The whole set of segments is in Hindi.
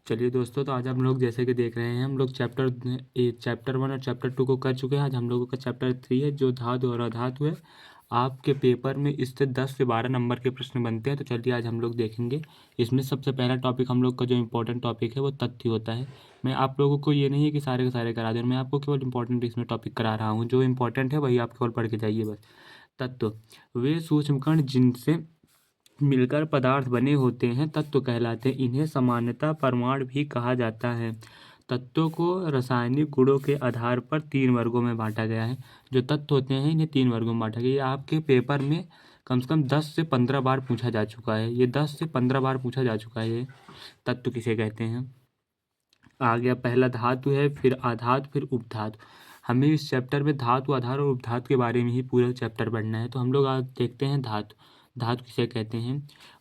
चलिए दोस्तों, तो आज हम लोग जैसे कि देख रहे हैं, हम लोग चैप्टर 1 और चैप्टर 2 को कर चुके हैं। आज हम लोगों का चैप्टर 3 है, जो धातु और अधातु है। आपके पेपर में इससे 10 से 12 नंबर के प्रश्न बनते हैं। तो चलिए आज हम लोग देखेंगे। इसमें सबसे पहला टॉपिक हम लोग का जो इम्पोर्टेंट टॉपिक है वो तथ्य होता है। मैं आप लोगों को ये नहीं है कि सारे के सारे करा दूँ, मैं आपको केवल इंपॉर्टेंट इसमें टॉपिक करा रहा हूँ। जो इंपॉर्टेंट है वही आप केवल पढ़ के जाइए बस। तत्व वे सूक्ष्मकण जिनसे मिलकर पदार्थ बने होते हैं तत्व कहलाते हैं। इन्हें सामान्यतः परमाणु भी कहा जाता है। तत्वों को रासायनिक गुणों के आधार पर 3 वर्गों में बांटा गया है। जो तत्व होते हैं इन्हें 3 वर्गों में बांटा गया है। ये आपके पेपर में कम से कम 10 से 15 बार पूछा जा चुका है। ये 10 से 15 बार पूछा जा चुका है। ये तत्व किसे कहते हैं। आ गया पहला धातु है, फिर आधातु, फिर उपधातु। हमें इस चैप्टर में धातु, आधार और उपधातु के बारे में ही पूरा चैप्टर पढ़ना है। तो हम लोग आज देखते हैं धातु। धातु किसे कहते हैं।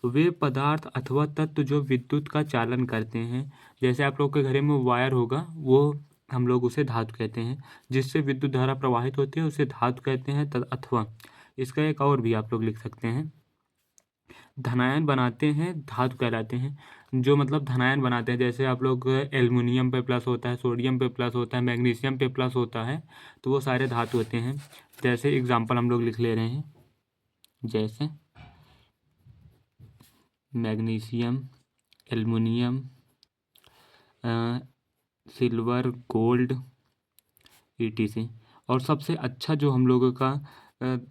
वे पदार्थ अथवा तत्व जो विद्युत का चालन करते हैं। जैसे आप लोग के घर में वायर होगा, वो हम लोग उसे धातु कहते हैं। जिससे विद्युत धारा प्रवाहित होती है उसे धातु कहते हैं। अथवा इसका एक और भी आप लोग लिख सकते हैं, धनायन बनाते हैं धातु कहलाते हैं। जो मतलब धनायन बनाते हैं, जैसे आप लोग एल्युमिनियम पे प्लस होता है, सोडियम पे प्लस होता है, मैग्नीशियम पे प्लस होता है, तो वो सारे धातु होते हैं। जैसे एग्जांपल हम लोग लिख ले रहे हैं, जैसे magnesium, aluminium, silver, gold, etc. और सबसे अच्छा जो हम लोगों का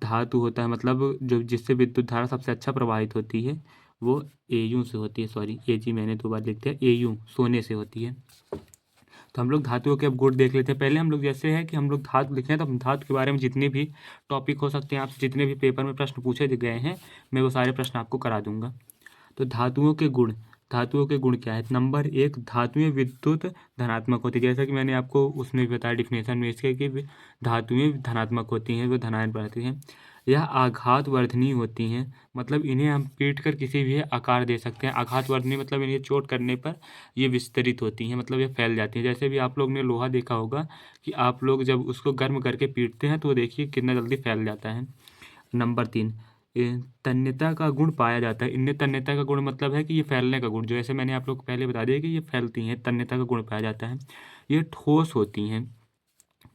धातु होता है, मतलब जो जिससे विद्युत धारा सबसे अच्छा प्रवाहित होती है, वो एयू से होती है। सॉरी, एजी मैंने 2 बार लिख दिया। एयू सोने से होती है। तो हम लोग धातुओं के अब गुण देख लेते हैं। पहले हम लोग जैसे है कि हम लोग धातु लिखे हैं, तो हम धातु के बारे में जितने भी टॉपिक हो सकते हैं, आपसे जितने भी पेपर में प्रश्न पूछे गए हैं, मैं वो सारे प्रश्न आपको करा दूंगा। तो धातुओं के गुण, धातुओं के गुण क्या है। नंबर 1, धातुएं विद्युत धनात्मक होती है। जैसा कि मैंने आपको उसमें भी बताया डिफिनेशन में इसके, कि धातुएं धनात्मक होती हैं, वो धनायन बनाती हैं। यह आघात वर्धनी होती हैं, मतलब इन्हें हम पीट कर किसी भी आकार दे सकते हैं। आघात वर्धनी मतलब इन्हें चोट करने पर ये विस्तरित होती हैं, मतलब ये फैल जाती हैं। जैसे भी आप लोग ने लोहा देखा होगा कि आप लोग जब उसको गर्म करके पीटते हैं तो वो देखिए कितना जल्दी फैल जाता है। नंबर 3, तन्यता का गुण पाया जाता है। इनमें तन्यता का गुण मतलब है कि ये फैलने का गुण, जो ऐसे मैंने आप लोग को पहले बता दिया कि ये फैलती हैं, तन्यता का गुण पाया जाता है। ये ठोस होती हैं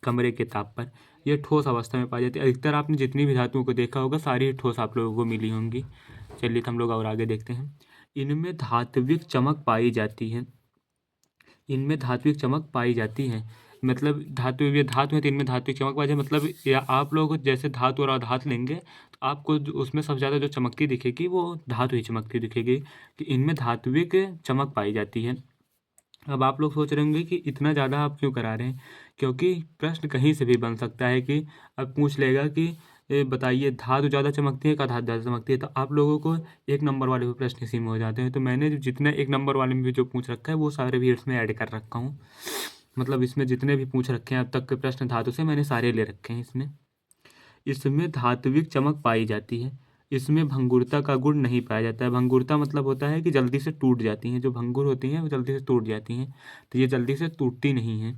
कमरे के ताप पर। ये ठोस अवस्था में पाई जाती है। अधिकतर आपने जितनी भी धातुओं को देखा होगा सारी ठोस आप लोगों को मिली होंगी। चलिए तो हम लोग और आगे देखते हैं। इनमें धात्विक चमक पाई जाती है। इनमें धात्विक चमक पाई जाती है, मतलब धातु, ये धातु है तो इनमें धात्विक चमक पाई जाए, मतलब या आप लोग जैसे धातु और अधातु लेंगे तो आपको उसमें सबसे ज़्यादा जो चमकती दिखेगी वो धातु ही चमकती दिखेगी, कि इनमें धात्विक चमक पाई जाती है। अब आप लोग सोच रहे होंगे कि इतना ज़्यादा आप क्यों करा रहे हैं, क्योंकि प्रश्न कहीं से भी बन सकता है कि अब पूछ लेगा कि बताइए धातु ज़्यादा चमकती है का धातु ज़्यादा चमकती है। तो आप लोगों को 1 नंबर वाले भी प्रश्न इसी में हो जाते हैं। तो मैंने जितना 1 नंबर वाले में भी जो पूछ रखा है वो सारे भी इसमें ऐड कर रखा हूँ। मतलब इसमें जितने भी पूछ रखे हैं अब तक के प्रश्न धातु से, मैंने सारे ले रखे हैं इसमें। इसमें धात्विक चमक पाई जाती है। इसमें भंगुरता का गुण नहीं पाया जाता है। भंगुरता मतलब होता है कि जल्दी से टूट जाती हैं। जो भंगुर होती हैं वो जल्दी से टूट जाती हैं, तो ये जल्दी से टूटती नहीं हैं।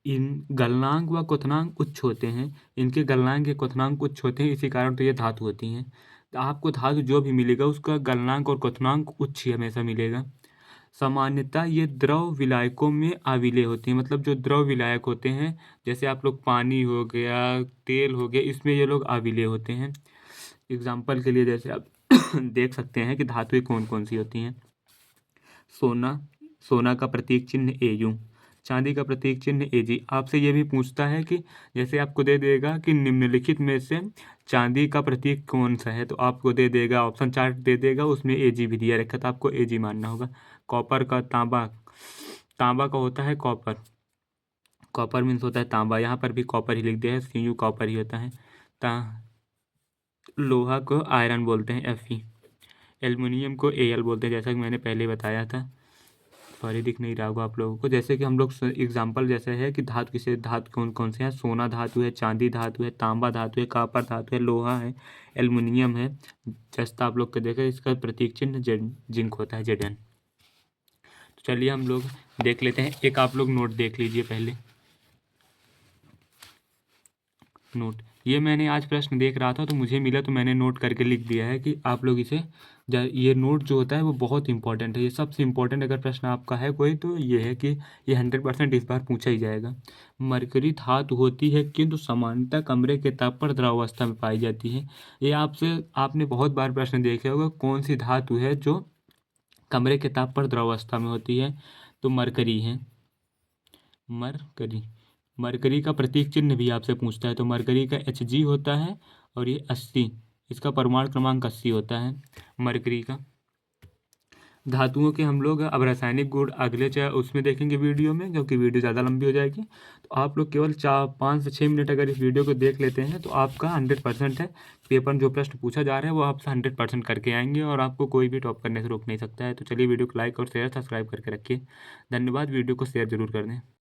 इन गलनांक व क्वथनांक उच्च होते हैं। इनके गलनांक या क्वथनांक उच्च होते हैं, इसी कारण तो ये धातु होती हैं। तो आपको धातु जो भी मिलेगा उसका गलनांक और क्वथनांक उच्च ही हमेशा मिलेगा। सामान्यतः ये द्रव विलायकों में आविलेय होती हैं, मतलब जो द्रव विलायक होते हैं, जैसे आप लोग पानी हो गया, तेल हो गया, इसमें ये लोग आविलेय होते हैं। एग्जाम्पल के लिए जैसे आप देख सकते हैं कि धातुएं कौन कौन सी होती हैं। सोना, सोना का प्रतीक चिन्ह Au, चांदी का प्रतीक चिन्ह Ag। आपसे ये भी पूछता है कि जैसे आपको दे देगा कि निम्नलिखित में से चांदी का प्रतीक कौन सा है, तो आपको दे देगा ऑप्शन चार्ट दे देगा, उसमें Ag भी दिया रखा, तो आपको Ag मानना होगा। कॉपर का, तांबा, तांबा का होता है कॉपर, कॉपर मीन्स होता है तांबा, यहाँ पर भी कॉपर ही लिख दिया है, Cu कॉपर ही होता है। ता लोहा को आयरन बोलते हैं, Fe। एल्युमिनियम को Al बोलते हैं, जैसा कि मैंने पहले बताया था। सॉरी, दिख नहीं रहा होगा आप लोगों को। जैसे कि हम लोग एग्जाम्पल जैसे है कि धातु किसे, धातु कौन कौन से हैं। सोना धातु है, चांदी धातु है, तांबा धातु है, कॉपर धातु है, लोहा है, एल्युमिनियम है। जैसा आप लोग को देखा, इसका प्रतीक चिन्ह जिंक होता है, Zn। तो चलिए हम लोग देख लेते हैं। एक आप लोग नोट देख लीजिए पहले। नोट, ये मैंने आज प्रश्न देख रहा था तो मुझे मिला, तो मैंने नोट करके लिख दिया है कि आप लोग इसे ये नोट जो होता है वो बहुत इंपॉर्टेंट है। ये सबसे इंपॉर्टेंट अगर प्रश्न आपका है कोई तो ये है कि ये 100% इस बार पूछा ही जाएगा। मरकरी धातु होती है किंतु सामान्यतः कमरे के ताप पर द्रवावस्था में पाई जाती है। ये आपने बहुत बार प्रश्न देखे होगा, कौन सी धातु है जो कमरे के ताप पर द्रवावस्था में होती है, तो मरकरी है। मरकरी, मरकरी का प्रतीक चिन्ह भी आपसे पूछता है, तो मरकरी का Hg होता है और ये 80, इसका परमाणु क्रमांक 80 होता है मरकरी का। धातुओं के हम लोग अब रासायनिक गुण अगले उसमें देखेंगे वीडियो में, क्योंकि वीडियो ज़्यादा लंबी हो जाएगी। तो आप लोग केवल 5 से 6 मिनट अगर इस वीडियो को देख लेते हैं तो आपका 100% है। पेपर में जो प्रश्न पूछा जा रहा है वो आपसे 100% करके आएंगे और आपको कोई भी टॉप करने से रोक नहीं सकता है। तो चलिए वीडियो को लाइक और शेयर सब्सक्राइब करके रखिए। धन्यवाद। वीडियो को शेयर जरूर कर दें।